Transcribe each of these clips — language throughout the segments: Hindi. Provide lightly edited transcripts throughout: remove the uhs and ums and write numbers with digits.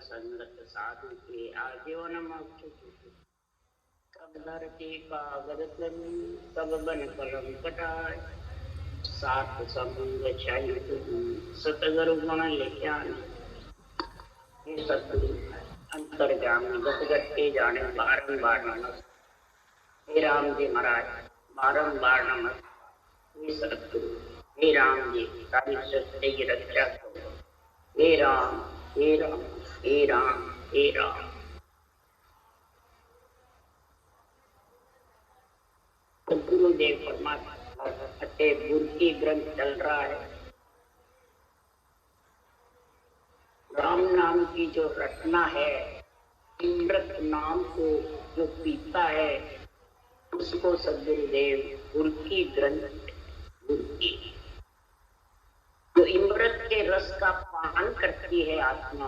संगत साधु के आजीवन मोक्ष कब धरती कागज करूं कब बन कलम कटाए सात संग चाहिए सतगुरु गुण लिख्यान ये सतगुरु अंतर्जामी गत गट्टे जाने बारंबार नमस्कार हे राम जी महाराज बारंबार नमस्कार हे सतगुरु हे राम जी सारी सृष्टि की रक्षा करो हे राम हे राम हे राम हे राम। तो गुरुदेव परमात्मा बुद्धि ग्रंथ चल रहा है। राम नाम की जो रचना है, अमृत नाम को जो पीता है उसको सदगुरुदेव गुरकी ग्रंथ गुरकी जो अमृत के रस का पान करती है आत्मा,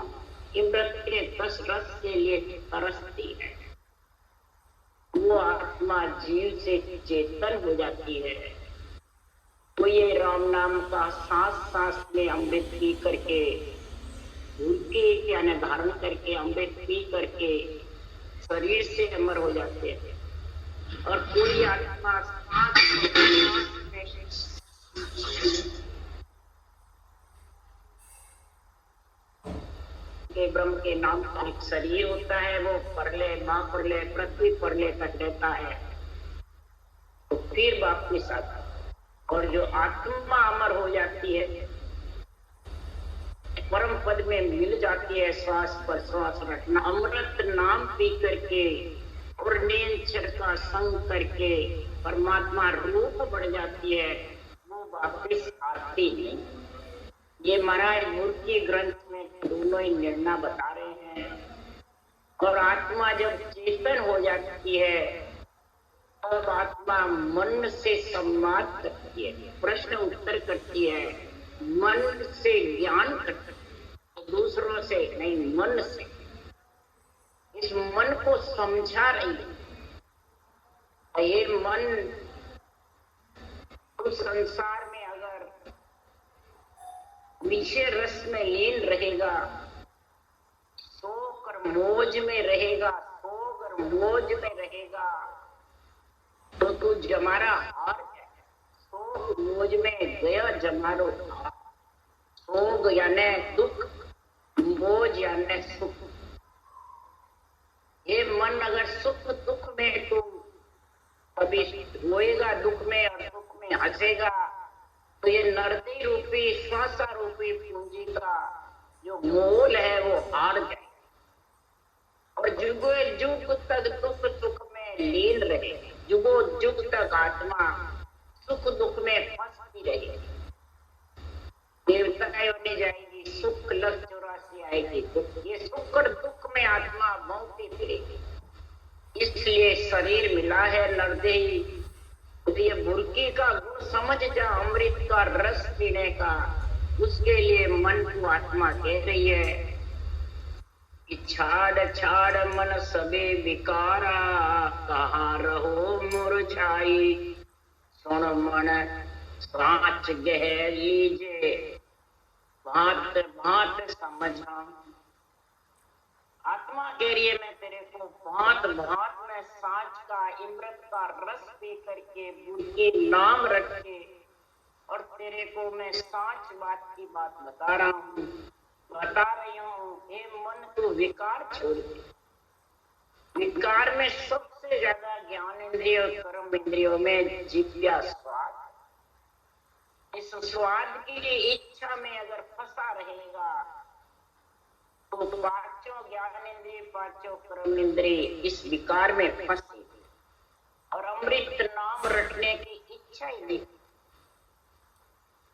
अमृत के रस के लिए तरसती है, वो आत्मा जीव से चेतन हो जाती है। तो ये राम नाम का सांस सांस में अमृत पी करके भूखे यानी धारण करके अमृत पी करके शरीर से अमर हो जाते हैं। और पूरी आत्मा के ब्रह्म के नाम का एक शरीर होता है, वो परले माँ परले पृथ्वी परले तक रहता है तो फिर वापिस आता है। और जो आत्मा अमर हो जाती है, परम पद में मिल जाती है, श्वास पर श्वास रखना, अमृत नाम पी करके और नेत्र का संग करके परमात्मा रूप बढ़ जाती है, वो वापिस आती नहीं। ये महाराज मूर्ति ग्रंथ में दोनों ही निर्णय बता रहे हैं। और आत्मा जब चेतन हो जाती है तब आत्मा मन से संवाद करती है, प्रश्न उत्तर करती है, मन से ज्ञान करती है, दूसरों से नहीं मन से। इस मन को समझा रही है। ये मन उस संसार में अगर विषय रस में लीन रहेगा, शोक और मौज में रहेगा, शोक और मौज में रहेगा तो तू जमारा हार जाए। शोक मौज में गया जमारो हार। शोक यानी दुख, मौज यानी सुख। ये मन अगर सुख दुख में तू कभी रोएगा दुख में और सुख में हंसेगा तो ये नरदी रूपी श्वासा रूपी पूंजी का जो मोल है वो हार जाए और जुगो जुग तक दुख सुख में लीन रहे, जुगो जुग तक आत्मा सुख दुख में फंसती रहे। देवताएं बनी जाएगी, सुख लग 84 आएगी, ये सुख और दुख में आत्मा भौंकती फिरेगी। इसलिए शरीर मिला है नरदेही, तो ये बुरकी का गुण समझ जा, अमृत का रस पीने का। उसके लिए मन को आत्मा कह रही है कि छाड़ छाड़ मन सबे विकारा, कहाँ रहो मुरझाई, सुन मन साच गह लीजे, भात भात समझा। आत्मा कह रही है मैं तेरे को भात भात में सांच का अमृत का रस पी करके बुद्धि नाम रख के और तेरे को मैं सांच बात की बात बता रहा हूँ, बता रही हूँ। हे मन तू विकार छोड़ दे। विकार में सबसे ज्यादा ज्ञान इंद्रिय और कर्म इंद्रियों में जिज्ञा स्वाद। इस स्वाद की इच्छा में अगर फंसा रहेगा तो पांचों ज्ञान इंद्रिय पांचों कर्म इंद्रिय इस विकार में फंसी और अमृत नाम रटने की इच्छा ही नहीं,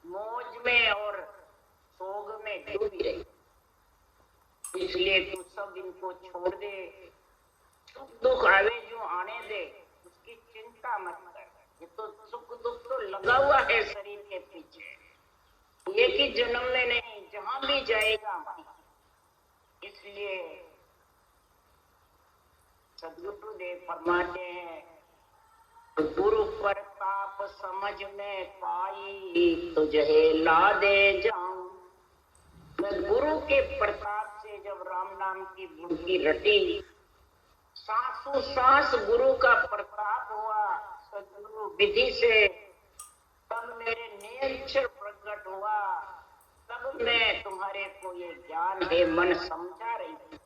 मौज में और सोग में डूबी रही। इसलिए तू सब इनको छोड़ दे, सुख दुख आवे जो आने दे, उसकी चिंता मत कर। ये तो सुख दुख तो लगा हुआ है शरीर के पीछे, एक ही जन्म में नहीं, जहां भी जाएगा वहीं। इसलिए सदगुरुदेव फरमाते हैं गुरु प्रताप समझ में पाई, तुझे ला दे जाऊं। मैं गुरु के प्रताप से जब जब राम नाम की बुड़की रटी, सांसों सांस गुरु का प्रताप हुआ सदगुरु विधि से, तब मेरे नेत्र प्रकट हुआ, तब मैं तुम्हारे को ये ज्ञान है मन समझा रही हूँ।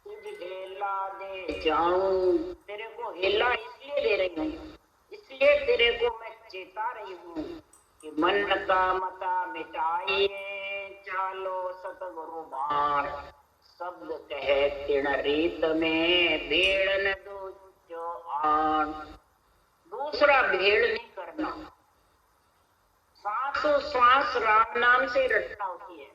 तुझ हेला दे जाऊं, तेरे को हेला इसलिए दे रही हूँ, इसलिए तेरे को मैं चेता रही हूँ कि मन का मता मिटाइए चालो सतगुरु बाण, शब्द कहे तिण रीत में भेड़ न दो जो आन। दूसरा भेड़ नहीं करना, सांसों सांस राम नाम से रटना होती है।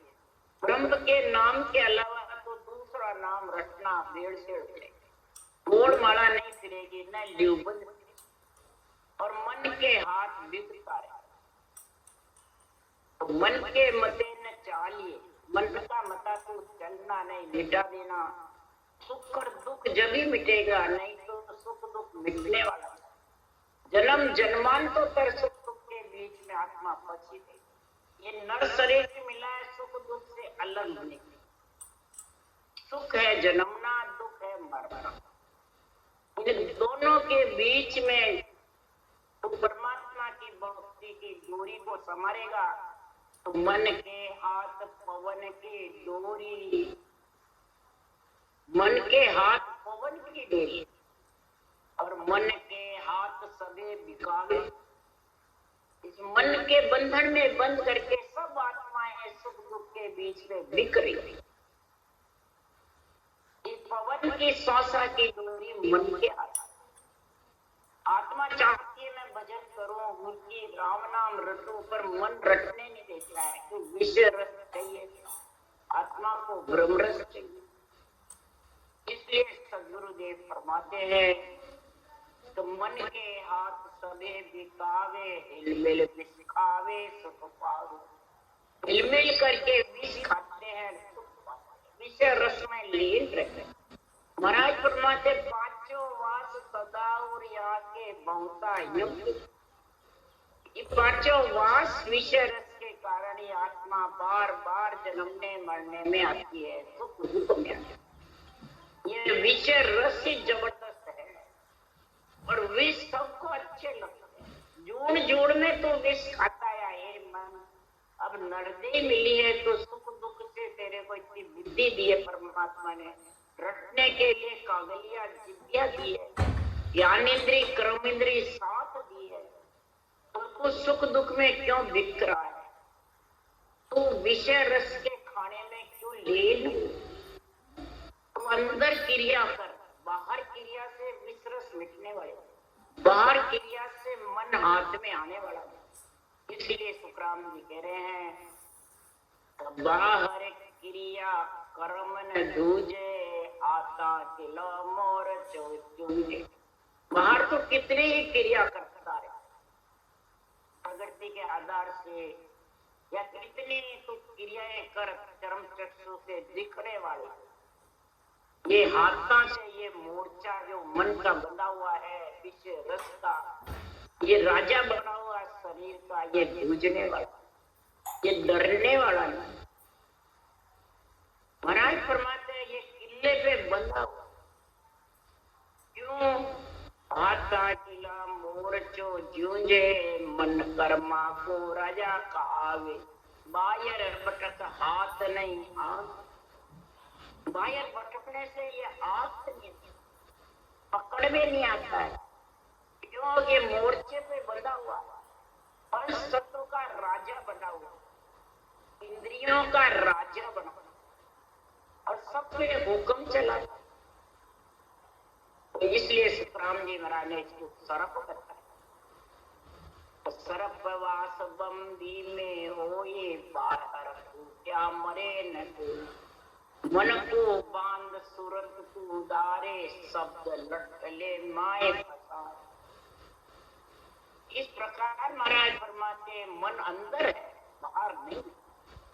ब्रह्म के नाम के अलावा तो दूसरा नाम रटना भेड़ से रटे, गोड़ माला नहीं फिरेगी, न ल्यूबंद और मन के हाथ बिगड़ता है। तो मन के मते न चालिए, मन का मता तो चलना नहीं, मिटा देना। सुख और दुख जब ही मिटेगा, नहीं तो सुख दुख मिटने वाला। जन्म जन्मांतों सुख दुख के बीच में आत्मा फंसी थी। ये नर शरीर से मिला है सुख दुख से अलग होने की। सुख है जन्मना, दुख है मरना। इन दोनों के बीच में तो परमात्मा की भक्ति की डोरी को संवारेगा, तो मन के हाथ पवन की डोरी, मन के हाथ पवन की डोरी और मन के हाथ सबे बिकावे। इस मन के बंधन में बंद करके सब आत्माएं सुख दुख के बीच में बिक रही। इस पवन की श्वासा की डोरी मन के हाथ। आत्मा चाहती है मैं भजन करूं, मुझे राम नाम रटूं, पर मन रटने नहीं देता है। तो विषय रस चाहिए, आत्मा को ब्रह्म रस चाहिए। इसलिए सदगुरुदेव फरमाते हैं तो मन के हाथ सबे बिकावे, हिलमिल विष खावे सुख पावे। हिलमिल करके विष खाते हैं, विषय रस में लीन रहते हैं। महाराज फरमाते पांचों वास सदा और यहाँ के बहुता युक्त। ये पांचों वास विषय रस के कारण ही आत्मा बार बार जन्मने मरने में आती है, सुख दुख में आती है। ये विषय रस ही जबरदस्त है और विष सबको अच्छे लगते हैं। जोड़ जोड़ में तो विष खाता है मन। अब नरदे मिली है तो सुख दुख से तेरे को इतनी बुद्धि दी है परमात्मा ने, रटने के लिए कागलिया जिद्दियां दी है, ज्ञानेंद्री कर्मेंद्री साथ दी है। तो सुख दुख में क्यों बिक रहा है? तू विषय रस के खाने में क्यों लीन? तू अंदर क्रिया कर, बाहर क्रिया से विष रस मिटने वाले, बाहर क्रिया से मन हाथ में आने वाला। इसलिए सुखराम जी कह रहे हैं बाहर क्रिया कर्म न दूजे, आता किला मोर चूजे। बाहर तो कितनी ही क्रिया करता है प्रकृति के आधार से, या कितनी तो क्रियाएं कर चरम चक्षु से दिखने वाली। ये हाथा से ये मोर्चा जो मन का बंधा हुआ है विषय रस का, ये राजा बना हुआ शरीर का, ये जूझने वाला, ये डरने वाला नहीं। महाराज फरमाते हैं ये किले पे बंधा हुआ क्यों? हाथा किला मोर्चो जूझे, मन कर्मा को राजा कहावे। बाहर भटक हाथ नहीं आंख। बाहर भटकने से ये हाथ नहीं पकड़ में नहीं आता है, क्यों? ये मोर्चे पे बंधा हुआ, पंच तत्व का राजा बना हुआ, इंद्रियों का राजा बना और सब पे हुक्म चला। तो इसलिए सुखराम जी महाराज ने इसको सर्प करता है। तो सर्प वास बंदी में हो ये बाहर, क्या मरे न तू। मन को बांध सूरत तू उदारे, शब्द लटले माए फसा। इस प्रकार महाराज फरमाते मन अंदर है, बाहर नहीं।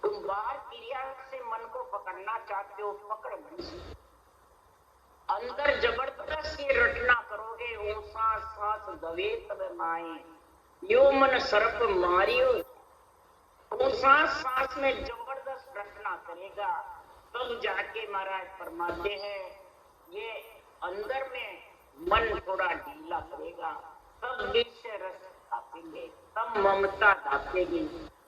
तुम बाहर क्रिया से मन को पकड़ना चाहते हो, पकड़ नहीं सकते। अंदर जबरदस्ती रटना करोगे, ऊंसा सांस दवे तब माए, यो मन सर्प मारियो। ऊंसा सांस में जबरदस्त रटना करेगा तब जाके महाराज फरमाते हैं ये अंदर में मन थोड़ा ढीला करेगा, तब विषय रस धापेंगे, तब ममता धापेगी।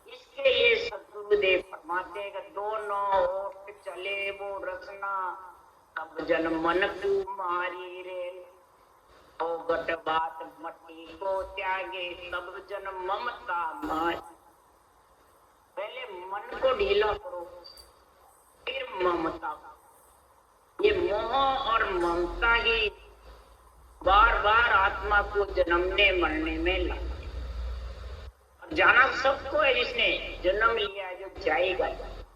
इसके लिए सद्गुरुदेव फरमाते हैं कि दोनों ओट चले वो रसना, तब जन मन को मारी रे। ओ गट बात मट्टी को त्यागे, तब जन ममता मार। पहले मन को ढीला करो, फिर ममता। ये मोह और ममता ही बार बार आत्मा को जन्मने मरने में लाते। और जाना सबको है, जिसने जन्म लिया जो जाएगा,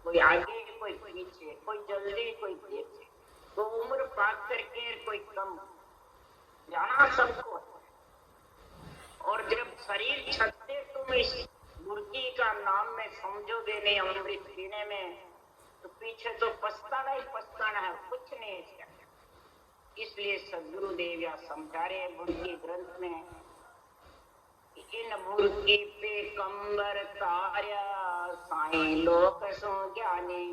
कोई आगे कोई पीछे, कोई जल्दी कोई देर से, कोई उम्र पाक करके कोई कम, जाना सबको है। और जब शरीर छटते तुम इस मुर्गी का नाम में समझोगे नहीं अमृत पीने में, तो पीछे तो पछताना ही पछताना है, कुछ नहीं इसका। इसलिए सद्गुरुदेव या समझा रहे मुर्गी ग्रंथ में, इन मुर्गी पे कंबर तार्या साईं लोक सो ज्ञानी,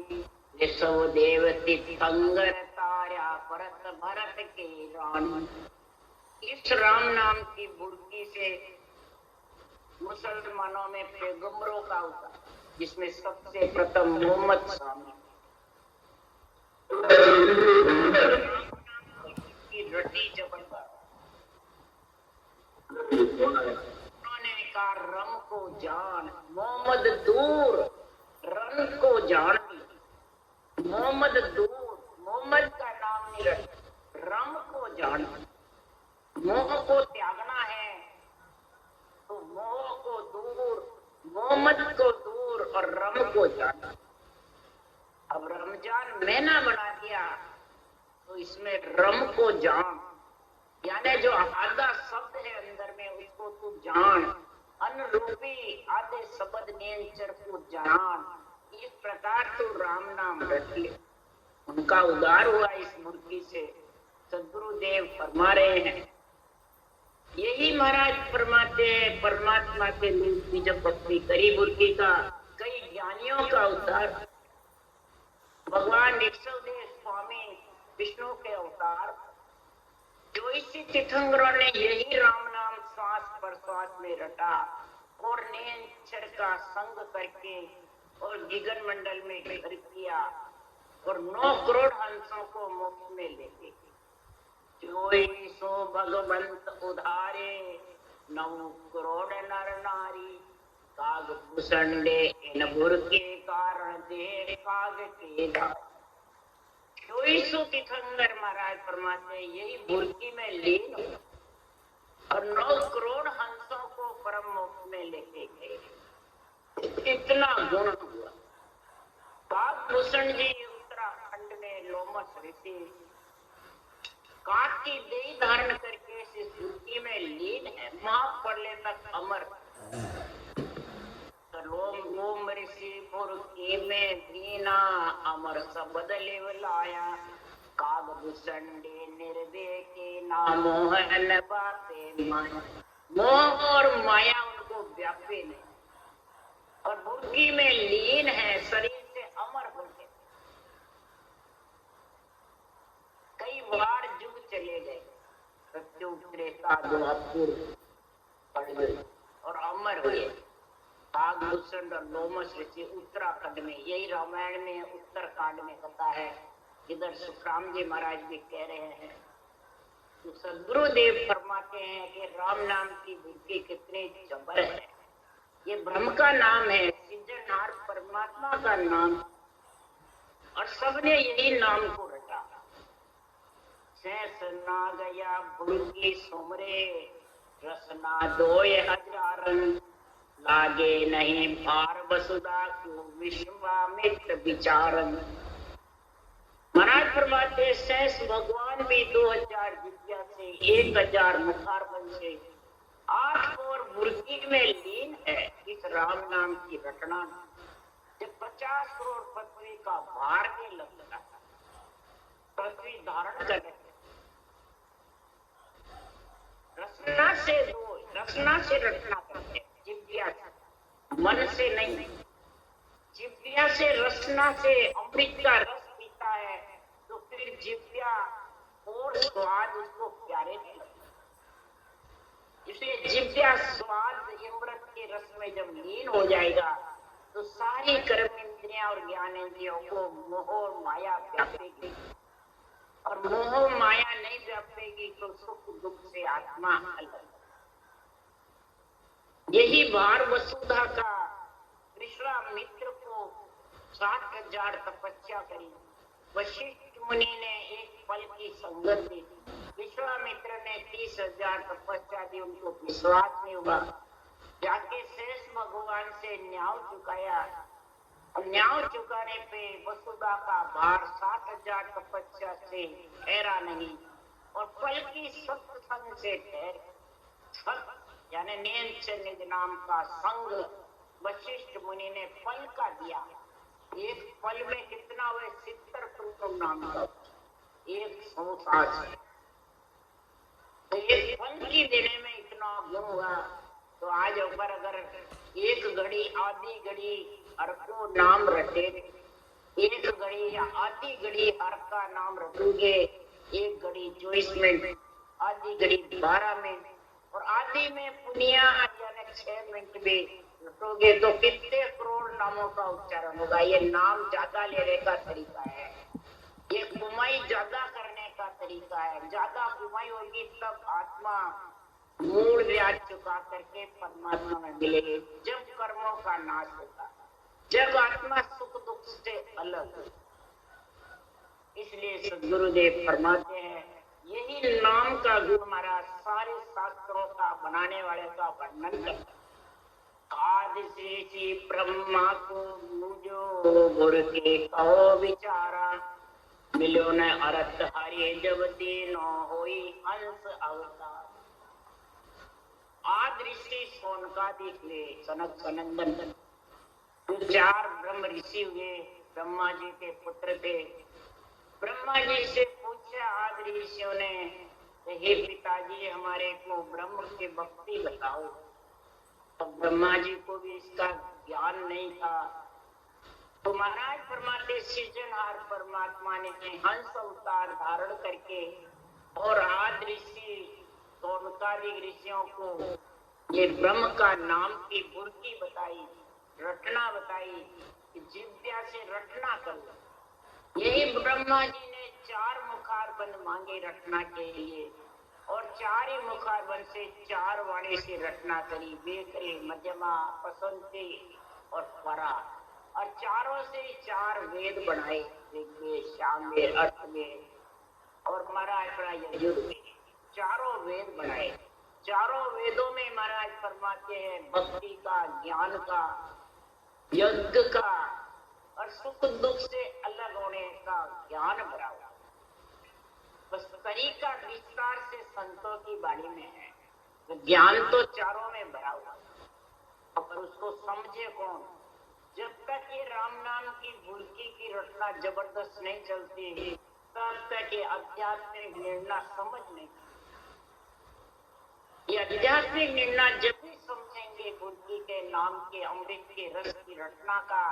विश्व देव तीर्थंकर तार्या भरत भरत के रानी। इस राम नाम की मुर्गी से मुसलमानों में पैगंबरों का होता, जिसमें सबसे प्रथम मोहम्मद शामिल। रटी जबरदस्त, उन्होंने कहा रम को जान, मोहम्मद दूर, रम को जान, मोहम्मद दूर, मोहम्मद का नाम नहीं रट, रम को जान। मोह को त्यागना है तो मोह को दूर, मोहम्मद को दूर और रम को जाना। अब रमजान महीना बना दिया तो इसमें रम को जान, यानी जो आधा शब्द है अंदर में उसको तू जान, अनुरूपी आधे शब्द नेचर को जान। इस प्रकार तू राम नाम रट ले। उनका उद्धार हुआ इस मुर्गी से। सद्गुरुदेव फरमा रहे हैं, यही महाराज फरमाते हैं परमात्मा के लिए की जब भक्ति करी मुर्गी का, कई ज्ञानियों का उद्धार। भगवान ऋषभदेव स्वामी विष्णु के अवतार, जो इसी तीर्थंकरों ने यही राम नाम श्वास प्रश्वास में रटा और नेचर का संग करके और गगन मंडल में घर किया और 9 करोड़ हंसों को मोक्ष में ले गए। जोई सो भगवंत उधारे, 9 करोड़ नर नारी, काग भूषंडे इन भुर के कारण दे काग के धार। जोई सो तीर्थंकर महाराज फरमाते यही बुर्की में लीन और 9 करोड़ हंसों को परम मोक्ष में लेके गए। इतना गुण हुआ। काग भूषण जी उत्तराखंड में लोमस ऋषि काग की देह धारण करके इस बुर्की में लीन है, महाप्रलय तक अमर। लोम ऋषि बुर्की में दीना अमर शब्द लेव लाया, काग भूषंडे निर्दय के नामोहन बाते माया। मोह और माया उनको व्यापे नहीं और बुर्की में लीन है, शरीर से अमर हो गए। कई बार युग चले गए, सत्युग त्रेता द्वापर पड़ गए और अमर हुए। कागभूषण और लोमस ऋषि उत्तराखंड में, यही रामायण में उत्तरकांड में कथा है, इधर सुखराम जी महाराज भी कह रहे हैं। तो सद्गुरुदेव फरमाते हैं कि राम नाम की बुद्धि कितनी जबर है। ये ब्रह्म का नाम है, सिद्धनाथ परमात्मा का नाम, और सबने यही नाम को रटा। सहसना गया बुर्गी सुमरे, रसना दोय हजारन, लागे नहीं भार वसुधा को विश्वामित्र विचारन। महाराज फरमाते शेष भगवान भी 2000 विद्या से 1000 मुखार बन से 8 और बुर्गी में लीन है इस राम नाम की रटना। जब 50 करोड़ पृथ्वी का भार के लगता, पृथ्वी धारण करने रचना से दो, रचना से रचना करते, जिव्या मन से नहीं। जिव्या से रचना से अमृत का रस पीते जिव्या और स्वाद उसको प्यारे नहीं लगते। इसलिए जिव्या स्वाद अमृत के रस में जब लीन हो जाएगा तो सारी कर्म इंद्रियां और ज्ञान इंद्रियों को मोह और माया व्यापेगी, और मोह माया नहीं व्यापेगी तो सुख दुख से आत्मा अलग। यही भार वसुधा का विश्वामित्र को 7,000 तपस्या करी। वशिष्ठ मुनि ने एक पल की संगत दी, विश्वामित्र ने 30,000 तपस्या दी, उनको विश्वास नहीं हुआ। जाके शेष भगवान से न्याय चुकाया, और न्याय चुकाने पे वसुधा का भार 7,000 तपस्या से ठहरा नहीं, और फल की सत्संग से ठहर, यानी नींद से निज नाम का संग वशिष्ठ मुनि ने फल का दिया। एक फल में कितना हुए? 70 कुंकुम नाम का 107। तो एक फल की देने में इतना गुण हुआ। तो आज ऊपर अगर एक घड़ी आधी घड़ी हर को नाम रटे, एक घड़ी या आधी घड़ी हर का नाम रटोगे, एक घड़ी 24 मिनट, आधी घड़ी 12 मिनट, और आधी में पुनिया यानी 6 मिनट में रटोगे तो कितने करोड़ नामों का उच्चारण होगा। ये नाम ज्यादा लेने का तरीका है, ये कुमाई ज्यादा करने का तरीका है। ज्यादा कुमाई होगी तब आत्मा मूल ब्याज चुका करके परमात्मा में मिलेगी। जब कर्मों का नाश होता, जब आत्मा सुख दुख से अलग। इसलिए सद्गुरुदेव फरमाते हैं यही नाम का गुण हमारा सारे शास्त्रों का बनाने वाले का वर्णन करता। आदि से ब्रह्मा को मुझो गुरु के कहो विचारा, मिलो न अर्थ हरि जब तीनों होई हंस अवतार। आदि ऋषि सोनकादिक हुए, सनक सनंदन, 4 ब्रह्म ऋषि हुए, ब्रह्मा जी के पुत्र थे। ब्रह्मा जी से पूछा आदि ऋषियों ने, हे पिताजी हमारे को ब्रह्म की भक्ति बताओ। तो ब्रह्मा जी को भी इसका ज्ञान नहीं था। तो महाराज परमात्मा सृजनहार परमात्मा ने हंस अवतार धारण करके और आदि ऋषि सोनकादिक ऋषियों को ये ब्रह्म का नाम की बुर्की बताई, रटना बताई कि जिव्या से रटना करो। यही ब्रह्मा जी ने 4 मुखारबंद मांगे रटना के लिए, और 4 ही मुखारबंद से 4 वाणी से रटना करी, बेकरे, मध्यमा, पसंती और परा, और चारों से 4 वेद बनाए, ऋग्वेद, सामवेद, अर्थवेद और महाराज यजुर्वेद, चारों वेद बनाए। चारों वेदों में महाराज फरमाते हैं भक्ति का, ज्ञान का, यज्ञ का और सुख दुख से अलग होने का ज्ञान भरा हुआ। बस तरीका विस्तार से संतों की वाणी में है, तो ज्ञान तो चारों में भरा हुआ, पर उसको समझे कौन? जब तक ये राम नाम की बुर्की की रटना जबरदस्त नहीं चलती तब तक ये आध्यात्मिक निर्णय समझ नहीं। ये आध्यात्मिक निर्णय जब भी समझेंगे बुर्की के नाम के अमृत के रस की रटना का,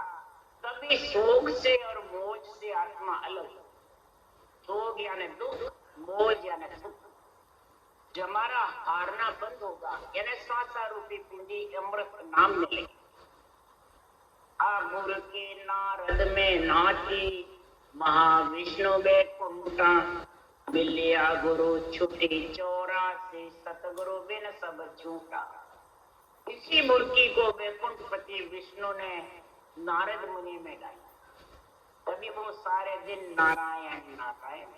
तभी शोक से और मोह से आत्मा अलग। शोक यानी दुख, मोह यानी सुख। जब हमारा हारना बंद होगा, यानी सासा रूपी पूंजी अमृत नाम मिलेगी। गुरु के नारद में नाची महाविष्णु बैकुंठा, मिलिया गुरु छुटी 84 सतगुरु बिन सब झूठा। इसी मुर्गी को बैकुंठपति विष्णु ने नारद मुनि में गाई, तभी वो सारे दिन नारायण नारायण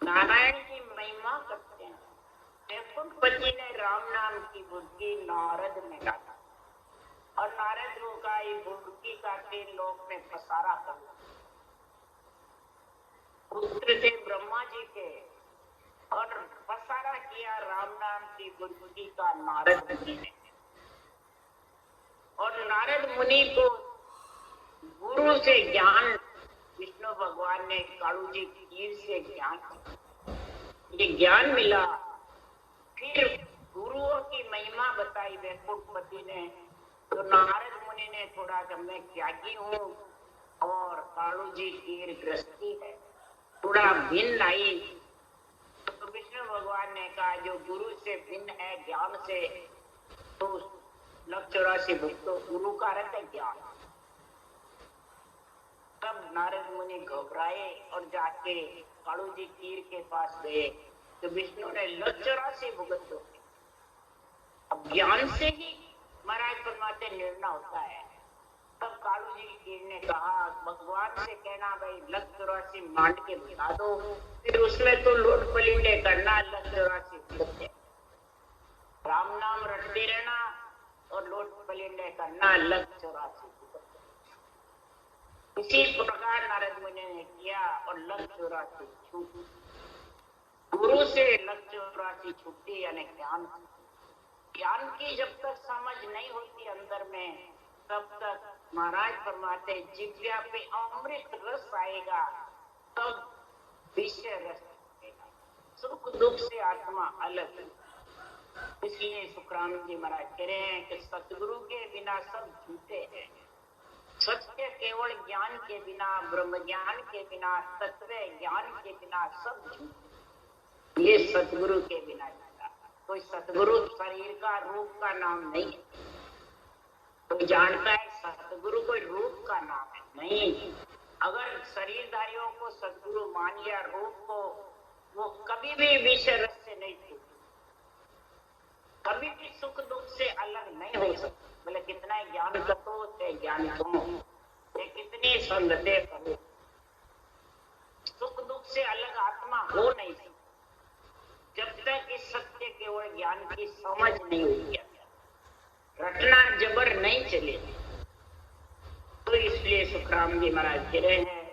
नारायण की महिमा करते हैं। बैकुंठपति ने राम नाम की बुर्की नारद में गाया, और नारद को का बुर्की का 3 लोक में पसारा कर। पुत्र थे ब्रह्मा जी के, और पसारा किया राम नाम की बुर्की का नारद मुनि ने। और नारद मुनि को गुरु से ज्ञान, विष्णु भगवान ने कालू जी तीर से ज्ञान, ये ज्ञान मिला। फिर गुरुओं की महिमा बताई बैकुंठपति ने, तो नारद मुनि ने थोड़ा, जब मैं त्यागी हूँ और कालू जी तीर ग्रस्ती है, थोड़ा थोड़ा भिन्न आई तो विष्णु भगवान ने कहा जो गुरु से भिन्न है ज्ञान से, तो 184 भक्तों गुरु का अर्थ है ज्ञान। तब नारद मुनि घबराए और जाके कालू जी कीर के पास गए तो विष्णु ने 184 भुगत दो। अब ज्ञान से ही महाराज परमात्मा निर्णय होता है। तब कालू जी कीर ने कहा भगवान से कहना भाई 184 मांड के बता दो, फिर उसमें तो लोट पलिंडे करना 184 भुगत है, राम नाम रटते रहना और लोट पलिंडे करना 184 भुगत। इसी प्रकार नारद मुनि ने किया और 184 छूट, गुरु से 184 छुट्टी यानी ज्ञान। ज्ञान की जब तक समझ नहीं होती अंदर में, तब तक महाराज फरमाते जिज्ञा पे अमृत रस आएगा, तब विषय रस आएगा। सुख दुख से आत्मा अलग। इसलिए सुखराम जी महाराज कह रहे हैं कि सतगुरु के बिना सब झूठे हैं। सत्य केवल ज्ञान के बिना, ब्रह्म ज्ञान के बिना, तत्व ज्ञान के बिना सब झूठे। ये सतगुरु के बिना कोई सतगुरु शरीर का रूप का नाम नहीं है। कोई जानता है सतगुरु कोई रूप का नाम है? नहीं। अगर शरीरधारियों को सतगुरु मान लिया रूप को, वो कभी भी विषय रस से नहीं छूटे, कभी भी सुख दुख से अलग नहीं हो सकते। बोले कितना ज्ञान करो चाहे ज्ञान करो, चाहे कितनी संगते करो, सुख दुख से अलग आत्मा हो नहीं सकती जब तक इस सत्य केवल ज्ञान की समझ नहीं हुई, रटना जबर नहीं चले। तो इसलिए सुखराम जी महाराज कह रहे हैं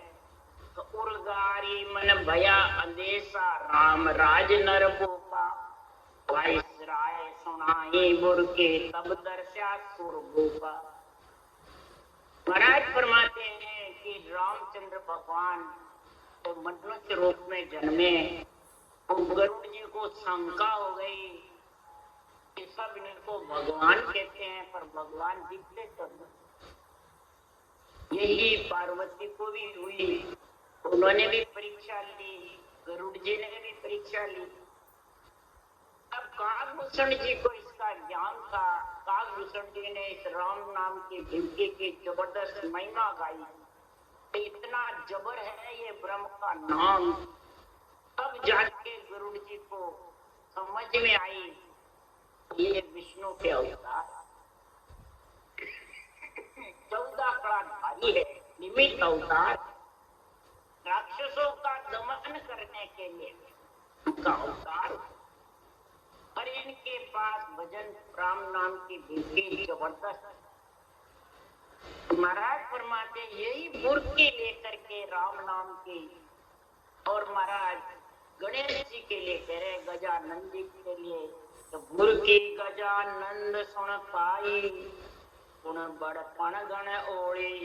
तो उर्गारी मन भया अंदेशा राम राज नर भूपा, वाइसराय सुनाई बुरके तब दर्शा सुर भूपा। महाराज फरमाते हैं कि रामचंद्र भगवान तो मनुष्य रूप में जन्मे, तो गरुड़ जी को शंका हो गई कि सब इनको भगवान कहते हैं पर भगवान दिखते तो नहीं। यही पार्वती को भी हुई, उन्होंने भी परीक्षा ली, गरुड़ जी ने भी परीक्षा ली। अब काकभूषण जी को इसका ज्ञान था। काकभूषण जी ने इस राम नाम की जिंदगी की जबरदस्त महिमा गाई, इतना जबर है ये ब्रह्म का नाम। तब जाके गरुड़ जी को समझ में आई ये विष्णु के अवतार 14 कड़ा भारी है, निमित्त अवतार, राक्षसों का दमन करने के लिए उनका अवतार। और इनके पास भजन राम नाम की विधि जबरदस्त। महाराज फरमाते यही मूर्ति लेकर के राम नाम की, और महाराज गणेश जी के लिए कह रहे गजानंद जी के लिए तो मूर्ति गजानंद सुन पाई, सुन बड़पण गण ओढ़ी,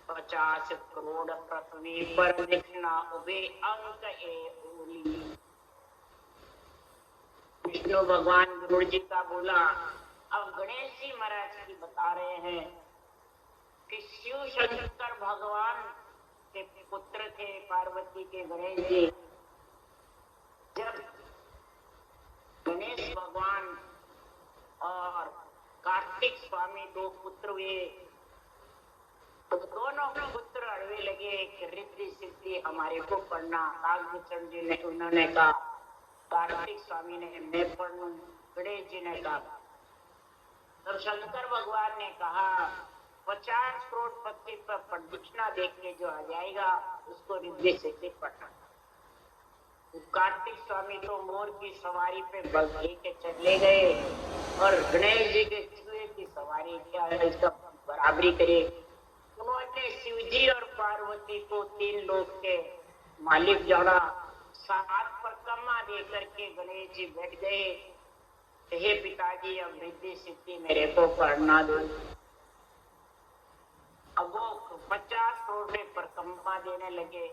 50 करोड़ पृथ्वी पर दिखना उबे अंक ए ओली। विष्णु भगवान गुरु जी का बोला। अब गणेश जी महाराज की बता रहे हैं कि शिव शंकर भगवान के पुत्र थे पार्वती के गणेश जी। जब गणेश भगवान और कार्तिक स्वामी दो पुत्र हुए तो दोनों पुत्र अड़वे लगे कि रिद्धि सिद्धि हमारे को पढ़ना। काकभूषण जी ने उन्होंने कहा, कार्तिक स्वामी ने मैं पढ़ूं, गणेश जी ने कहा। तब शंकर भगवान ने कहा 50 करोड़ पक्षी पर प्रदक्षिणा देख के जो आ जाएगा उसको रिद्धि सिद्धि पढ़ना। कार्तिक स्वामी तो मोर की सवारी पे बल के चले गए और गणेश जी के चूहे की सवारी क्या है इसका बराबरी करे। उन्होंने शिवजी और पार्वती को 3 लोक के मालिक जाना। 7 परिक्रमा दे करके गणेश जी बैठ गए, हे पिताजी अब रिद्धि सिद्धि मेरे को पढ़ना दो। अब वो 50 करोड़ परिक्रमा देने लगे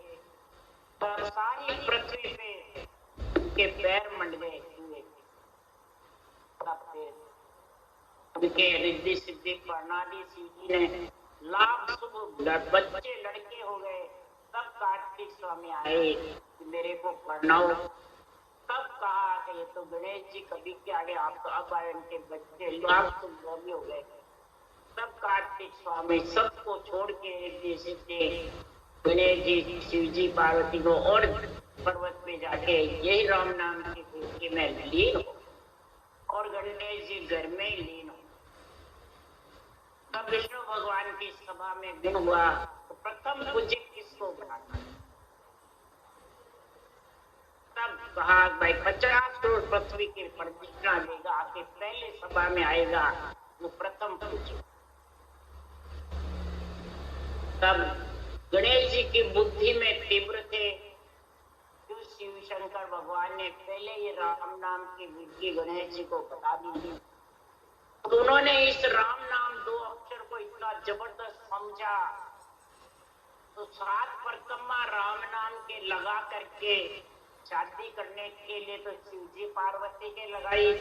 तो सारी पृथ्वी पे उनके पैर मंड गए। उनके रिद्धि सिद्धि प्रणाली सीधी ने लाभ शुभ बच्चे लड़के हो गए। तब कार्तिक स्वामी आए, मेरे को पढ़ाओ। तब कहा कि ये तो गणेश जी कभी के आगे आप तो अब आए, उनके बच्चे लोग तुम भी हो गए। तब कार्तिक स्वामी सबको छोड़ के एक देश से गणेश जी, शिव जी, पार्वती को और पर्वत पे जाके यही राम नाम की भक्ति में लीन हो, और गणेश जी घर में ही लीन हो। तब विष्णु भगवान की सभा में दिन हुआ तो प्रथम पूज्य किसको बनाना। तब कहा भाई 50 करोड़ पृथ्वी की प्रदक्षिणा देगा, आके पहले सभा में आएगा वो प्रथम पूज्य। तब गणेश जी की बुद्धि में तीव्र थे, जो शिव शंकर भगवान ने पहले ये राम नाम की विधि गणेश जी को बता दी थी। तो उन्होंने इस राम नाम 2 अक्षर को इतना जबरदस्त समझा, तो 7 परिक्रमा राम नाम के लगा करके शादी करने के लिए तो शिव जी पार्वती के लगाई,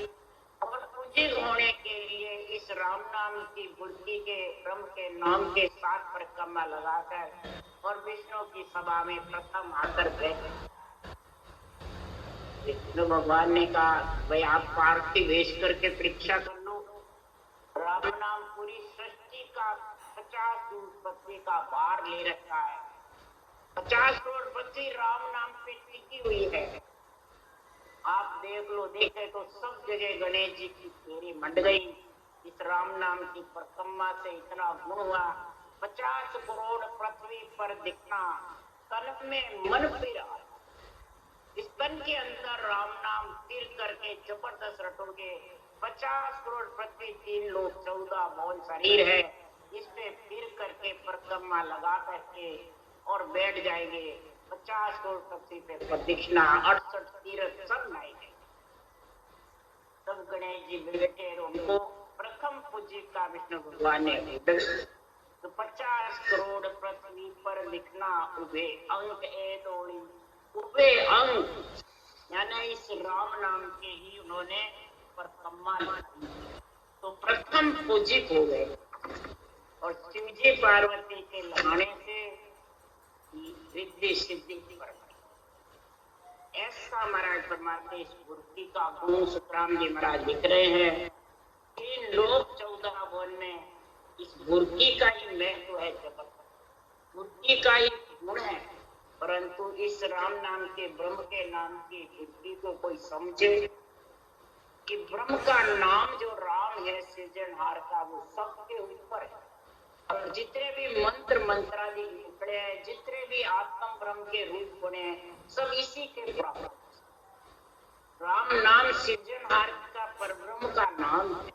और पूजित होने के लिए इस राम नाम की बुद्धि के ब्रह्म के नाम के 7 परिक्रमा लगाकर और विष्णु की सभा में प्रथम आकर बैठे। विष्णु भगवान ने कहा भाई आप पार्थी भेज करके परीक्षा कर लो, राम नाम पूरी सृष्टि का 50 करोड़ पृथ्वी का भार ले रखा है। 50 करोड़ पृथ्वी राम नाम पे टिकी हुई है। आप देख लो, देखे तो सब जगह गणेश जी की फेरी मंड गई। इस राम नाम की परिक्रमा से इतना गुण हुआ, 50 करोड़ पृथ्वी पर दिखना, तन में मन फिरा। इस तन के अंदर राम नाम तीर करके जबरदस्त रटोगे, 50 करोड़ पृथ्वी 3 लोग 14 मौन शरीर है, इस पे फिर करके परिक्रमा लगा करके और बैठ जाएंगे। 50 करोड़ पृथ्वी पे प्रदक्षिणा 68 तीर्थ सब लाएंगे। तब गणेश जी बैठे और उनको प्रथम पूज्य का विष्णु भगवान ने तो 50 करोड़ पृथ्वी पर दिखना उभे अंक ए दौड़ी, उभे अंक यानी इस राम नाम के ही उन्होंने परिक्रमा तो प्रथम पूजित हो गए, और शिव जी पार्वती के लगाने से रिद्धि सिद्धि पर ऐसा महाराज परमात्मा इस मूर्ति का गुण सुखराम जी महाराज लिख रहे हैं। 3 लोग 14 भुवन में इस मूर्ति का ही महत्व है, जगत मूर्ति का ही गुण है। परंतु इस राम नाम के ब्रह्म के नाम की बुद्धि को कोई समझे कि ब्रह्म का नाम जो राम है सृजनहार का, वो सबके ऊपर है। और जितने भी मंत्र मंत्रादि निकले हैं, जितने भी आत्म ब्रह्म के रूप बने हैं, सब इसी के प्राप्त। राम नाम सृजनहार का परब्रह्म का नाम है,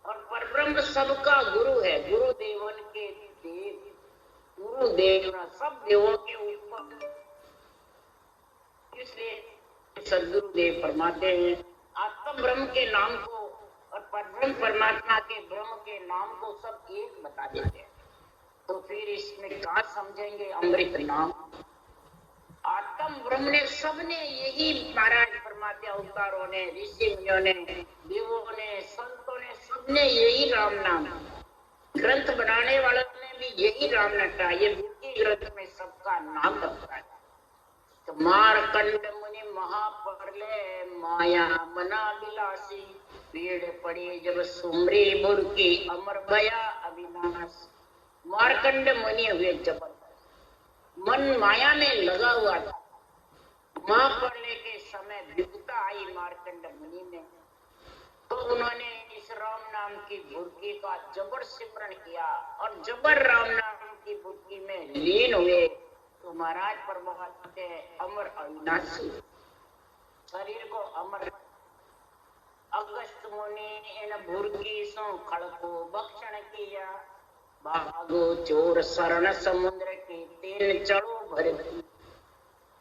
और परब्रह्म सबका गुरु है, गुरु देवन के देव, गुरु देव सब देवों के ऊपर। इसलिए सदगुरु देव फरमाते हैं आत्म ब्रह्म के नाम को और परब्रह्म परमात्मा के ब्रह्म के नाम को सब एक बता देते हैं। तो फिर इसमें क्या समझेंगे अमृत नाम। आत्म ब्रह्म ने सबने यही महाराज फरमाते, अवतारों ने, ऋषि मुनियों ने, देवों ने, संतों ने, सबने यही राम नाम, ग्रंथ बनाने वालों ने भी यही राम रटा। ये बुद्धि ग्रंथ में सबका नाम रखा है। तो मारकंड मुनि महाप्रलय माया मना विलासी, भीड़ पड़ी जब सुमरी बुरकी अमर भया अविनाश। मारकंड मुनि हुए जबरदस्त, मन माया में लगा हुआ था। महाप्रलय के समय विपदा आई मारकंड मुनि में, तो उन्होंने इस राम नाम की बुद्धि का जबर सिमरन किया और जबर राम नाम की बुद्धि में लीन हुए। तो महाराज परमात्मा के अमर अविनाशी शरीर को अमर। अगस्त मुनि इन भुर्गी सो खड़को भक्षण किया, भागो चोर शरण समुद्र के तीन चढ़ो भर।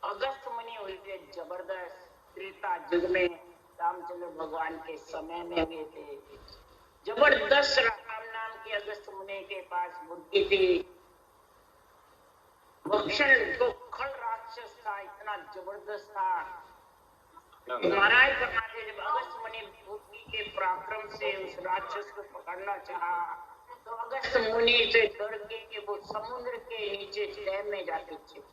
अगस्त मुनि हुए जबरदस्त, त्रेता युग में रामचंद्र भगवान के समय में हुए थे। जबरदस्त राम नाम की अगस्त मुनि के पास बुद्धि थी। भक्षण तो खल राक्षस था, इतना जबरदस्त था। महाराज फरमाते जब अगस्त मुनि बुद्धि के पराक्रम से उस राक्षस को पकड़ना चाहा, तो अगस्त मुनि से डर के वो समुद्र के नीचे तह में जाके छिप।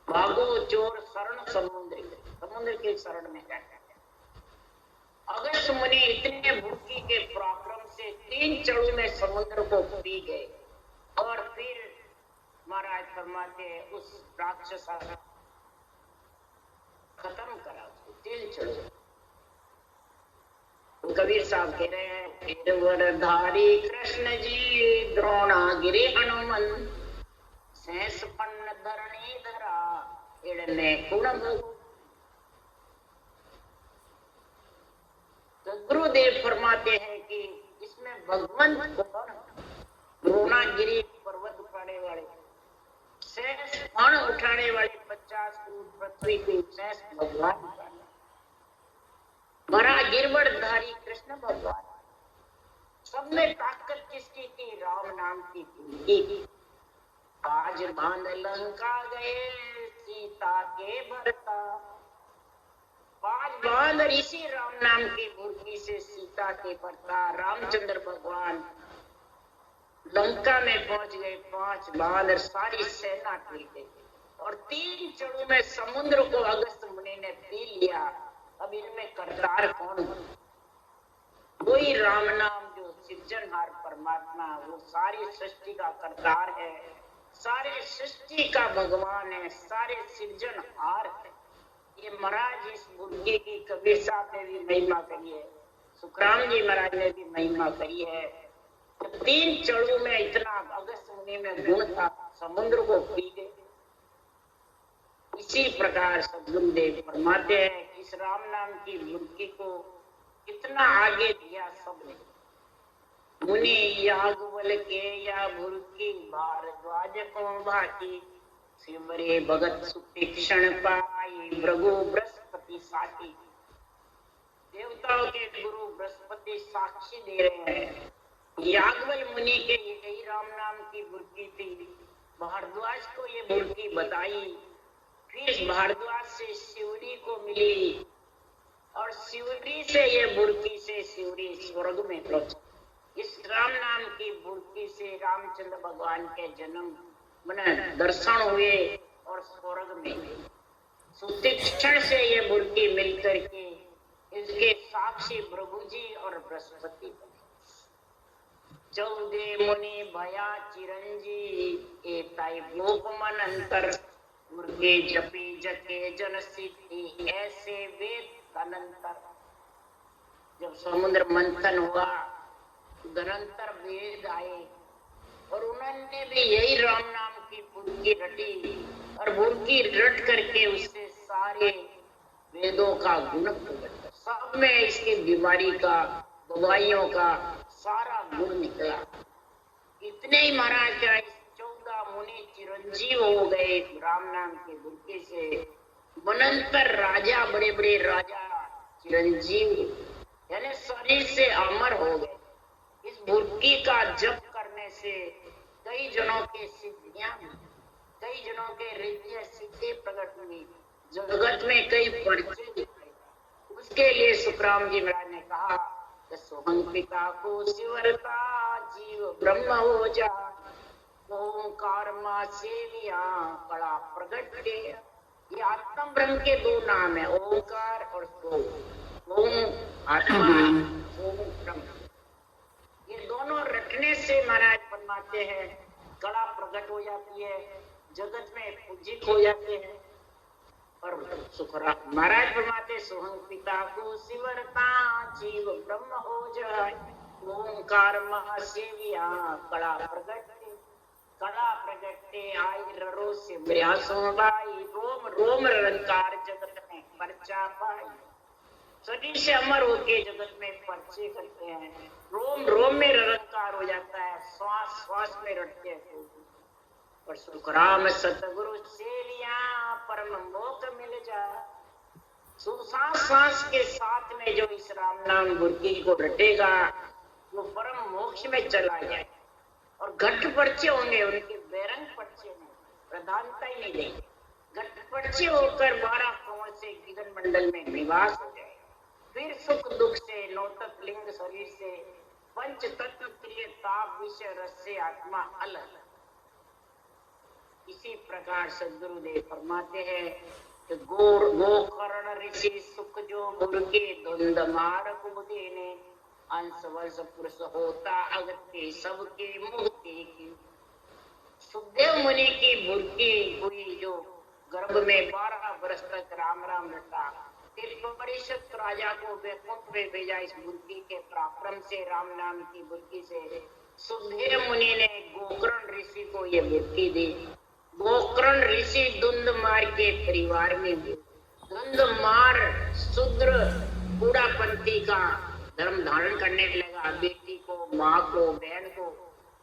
भागो चोर शरण समुद्र, समुद्र के शरण में जाता है। अगस्त मुनि इतने भूखी के पराक्रम से 3 चढ़ू में समुद्र को पी गए और फिर महाराज फरमाते हैं उस राक्षस खत्म करा उसको 3 चढ़ू। तो कबीर साहब कह रहे हैं गिरवरधारी कृष्ण जी द्रोणागिरि हनुमंत शेष पन्न धरणी धरा इड़ने गुण। तो गुरुदेव फरमाते हैं कि इसमें भगवान कौन? द्रोणागिरी पर्वत उठाने वाले, शेष फण उठाने वाले 50 फुट पृथ्वी के शेष भगवान, बड़ा गिरवरधारी कृष्ण भगवान। सब में ताकत किसकी थी? राम नाम की। आज बांध लंका गए सीता के भरता, पांच बांध इसी राम नाम की बुर्की से सीता के भरता रामचंद्र भगवान लंका में पहुंच गए। 5 बांध सारी सेना टूट गई और 3 चढ़ू में समुद्र को अगस्त मुनि ने पी लिया। अब इनमें करतार कौन? वही राम नाम जो सृजनहार परमात्मा, वो सारी सृष्टि का करतार है, सारे सृष्टि का भगवान है, सारे सृजनहार है। ये महाराज इस बुर्गी की कबीर साहब ने भी महिमा करी है, सुखराम जी महाराज ने भी महिमा करी है। 3 चढ़ू में इतना अगस्त मुनि में गुण था, समुद्र को पी गए। इसी प्रकार सद्गुरुदेव फरमाते हैं कि इस राम नाम की बुर्गी को कितना आगे दिया सबने। मुनि याज्ञवल के या बुर्गी भारद्वाज को भाती, सिमरे भगत सुतीक्षण पाई भृगु बृहस्पति साथी। देवताओं के गुरु बृहस्पति साक्षी दे रहे हैं। याज्ञवल मुनि के यही राम नाम की बुर्गी थी, भारद्वाज को ये बुर्गी बताई। फिर भारद्वाज से शिवरी को मिली और शिवरी से ये बुर्गी से शिवरी स्वर्ग में पहुंची। इस राम नाम की बुर्गी से रामचंद्र भगवान के जन्म दर्शन हुए और स्वर्ग में सुतीक्षण से ये बुर्गी मिलकर के इसके साक्षी प्रभु जी और बृहस्पति बने। 14 मुनि भया चिरंजी एताई लोक मन अंतर, मुर्गे जपी जके जन सिद्धि ऐसे वेद अनंतर। जब समुद्र मंथन हुआ धनंतर वेद आए और उन्होंने भी यही राम नाम की बुर्गी रटी और बुर्गी रट करके उससे सारे वेदों का गुण प्रकट, सब में इसकी बीमारी का, दवाइयों का सारा गुण निकला। इतने ही महाराज का 14 मुनि चिरंजीव हो गए राम नाम की बुर्गी से। मनंतर राजा, बड़े बड़े राजा चिरंजीव यानी शरीर से अमर हो गए। इस बुर्गी का जप करने से कई जनों के सिद्धियां, कई जनों के रिद्धि सिद्धि प्रकट हुई, जगत में कई परिचय दिखाई। उसके लिए सुखराम जी महाराज ने कहा कि सोहं पिता को शिवरता जीव ब्रह्म हो जा, ओंकार मां सेविया कड़ा प्रगट दे। ये आत्म ब्रह्म के 2 नाम है, ओंकार और सोम। ओम आत्मा, सोम ब्रह्म। ये दोनों रटने से महाराज फरमाते हैं कला प्रकट हो जाती है, जगत में पूजित हो जाते हैं। और सुखराम महाराज फरमाते सोहं पिता को शिवरता जीव ब्रह्म हो जाए, ओंकार महासेविया कला प्रकट। कला प्रगटे आई ररो से ब्यासों बाई, रोम रोम रंकार जगत में परचा पाई। शरीर से अमर होके जगत में पर्चे करते हैं, रोम रोम में रंकार हो जाता है, श्वास श्वास में रटते हैं। और सुखराम सतगुरु से लिया परम मोक्ष मिल जा। सांस सांस के साथ में जो इस राम नाम बुर्गी को रटेगा वो परम मोक्ष में चला जाए। और घट पर्चे होंगे, उनके बेरंग पर्चे में प्रधानता ही नहीं देंगे। घट पर्चे होकर 12 कोण से गिगन मंडल में निवास हो जाए। फिर सुख दुख से नौतक लिंग शरीर से पंच तत्व क्रिय ताप विषय रस से आत्मा अलग। इसी प्रकार सदगुरुदेव फरमाते हैं कि गोकर्ण ऋषि सुख जो गुरु के धुंध मार कुमुदे ने अंश वर्ष पुरुष होता अगत्य सबके मुक्ति की। सुखदेव मुनि की बुर्की हुई जो गर्भ में 12 वर्ष तक राम राम रटा, फिर परीक्षित राजा को वैकुंठ में भेजा। इस बुर्की के पराक्रम से, राम नाम की बुर्की से सुखदेव मुनि ने गोकर्ण ऋषि को ये बुर्की दी। गोकर्ण ऋषि धुंधमार के परिवार में हुए। धुंधमार शूद्र कूड़ापंथी का धर्म धारण करने लगा। बेटी को, माँ को, बहन को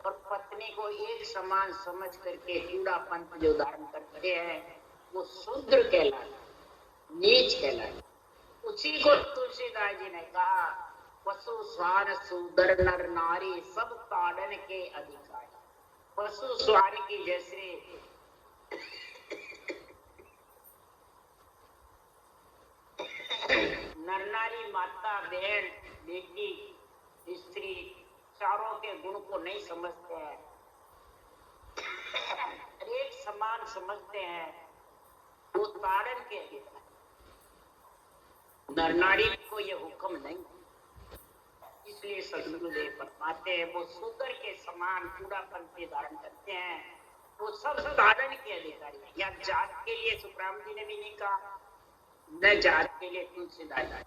और पत्नी को एक समान समझ करके कूड़ापंथ जो धारण करते हैं वो शूद्र कहलाए, नीच कहलाए। उसी को तुलसीदास जी ने कहा, पशु स्वान शूद्र नर नारी सब ताड़न के अधिकारी। पशु स्वान की जैसे नर नारी, माता, बहन, बेटी, स्त्री चारों के गुण को नहीं समझते हैं, एक समान समझते हैं, वो ताड़न के अधिकारी। नर नारी को ये हुक्म नहीं, इसलिए सदगुरुदेव फरमाते हैं वो शूद्र के समान कूड़ापंथी धारण करते हैं, वो सब ताड़न के अधिकारी हैं। या जात के लिए सुखराम जी ने भी नहीं कहा, न जात के लिए तुलसीदास।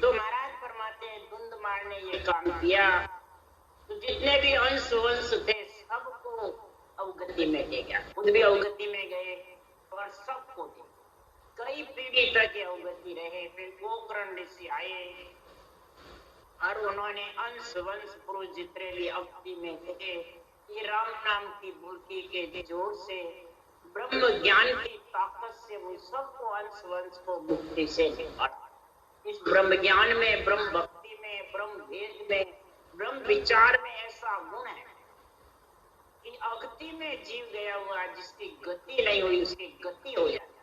तो महाराज फरमाते हैं धुंधमार ने ये काम किया तो जितने भी अंश वंश थे सबको अवगति में ले गया, खुद भी अवगति में गए और सबको दे। कई पीढ़ी तक अवगति रहे। फिर गोकर्ण ऋषि आए और उन्होंने अंश वंश पुरुष जितने भी अवगति में थे ये राम नाम की बुर्की के जोर से, ब्रह्म ज्ञान की ताकत से वो सबको अंश वंश को मुक्ति से निकाला। इस ब्रह्म ज्ञान में, ब्रह्म भक्ति में, ब्रह्म भेद में, ब्रह्म विचार में ऐसा गुण है कि अगति में जीव गया हुआ जिसकी गति नहीं हुई उसकी गति हो जाती।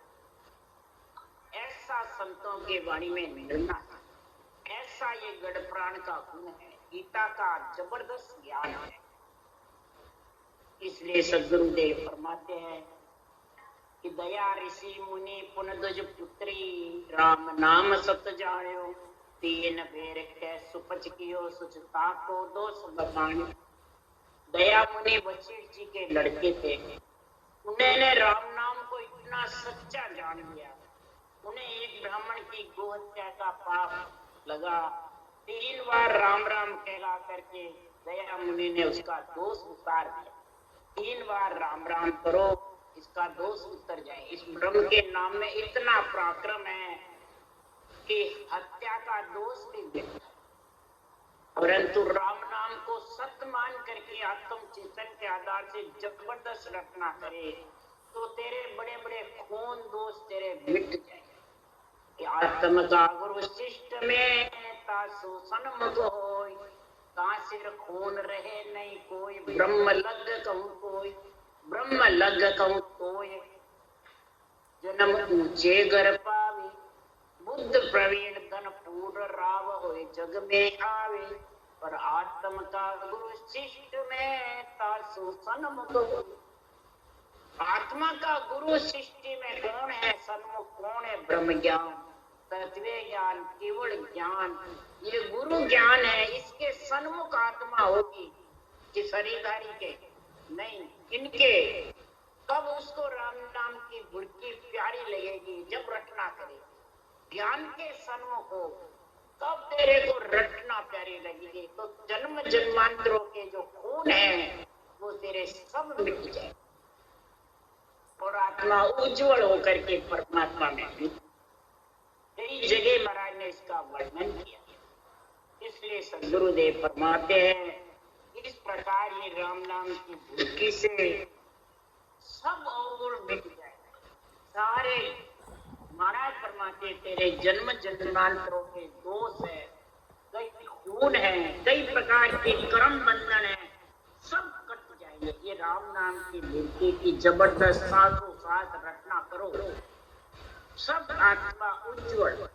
ऐसा संतों के वाणी में निर्णय है, ऐसा ये गढ़ प्राण का गुण है, गीता का जबरदस्त ज्ञान है। इसलिए सदगुरुदेव फरमाते हैं कि दया ऋषि मुनि पुनदुज पुत्री राम नाम सत जायो, तीन बेर के सुपच कियो सुचता को दोष बखान। दया मुनि वशिष्ठ जी के लड़के थे, उन्होंने राम नाम को इतना सच्चा जान लिया। उन्हें एक ब्राह्मण की गोहत्या का पाप लगा, 3 बार राम राम कहला करके दया मुनि ने उसका दोष उतार दिया। 3 बार राम राम करो, इसका दोष उतर जाए। इस ब्रह्म के नाम में इतना पराक्रम है कि हत्या का दोष भी मिलता है। परंतु राम नाम को सत्य मान करके आत्म चिंतन के आधार से जबरदस्त रखना करे तो तेरे बड़े बड़े खून दोष तेरे मिट जाए। आत्म का गुरु शिष्ट में तासु सन्मुख होय, तासिर खून रहे नहीं कोई, ब्रह्म लग कहूँ कोई, ब्रह्म लग कहूँ तोय, जन्म ऊंचे घर पावे, बुद्ध प्रवीण धन पूर्ण राव होए, जग में आवे, पर आत्म का गुरु शिष्ट में तासु सन्मुख होय। आत्मा का गुरु सृष्टि में कौन है, सन्मुख कौन है? ब्रह्म ज्ञान, तत्व ज्ञान, केवल ज्ञान, ये गुरु ज्ञान है। इसके सन्मुख आत्मा होगी कि शरीरधारी के नहीं, इनके। कब उसको राम नाम की बुर्की प्यारी लगेगी? जब रटना करे। ज्ञान के सन्मुख हो तब तेरे को रटना प्यारी लगेगी। तो जन्म जन्मांतरों के जो खून है वो तेरे सब मिट जाए और आत्मा उज्जवल होकर के परमात्मा में मिट। कई जगह महाराज ने इसका वर्णन किया। इसलिए सदगुरुदेव फरमाते हैं इस प्रकार ये राम नाम की बुर्की से सब अवगुण मिट जाए। सारे महाराज फरमाते तेरे जन्म जन्मांतरों के दोष है, कई खून है, कई प्रकार के कर्म बंधन है, सब कट जाएंगे। ये राम नाम की बुर्की की जबरदस्त साथों साथ रचना करो, सब आत्मा उज्जवल।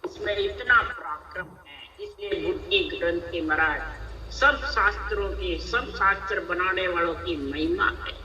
इसमें इतना पराक्रम है। इसलिए बुद्धि ग्रंथ के महाराज सब शास्त्रों की, सब शास्त्र बनाने वालों की महिमा है।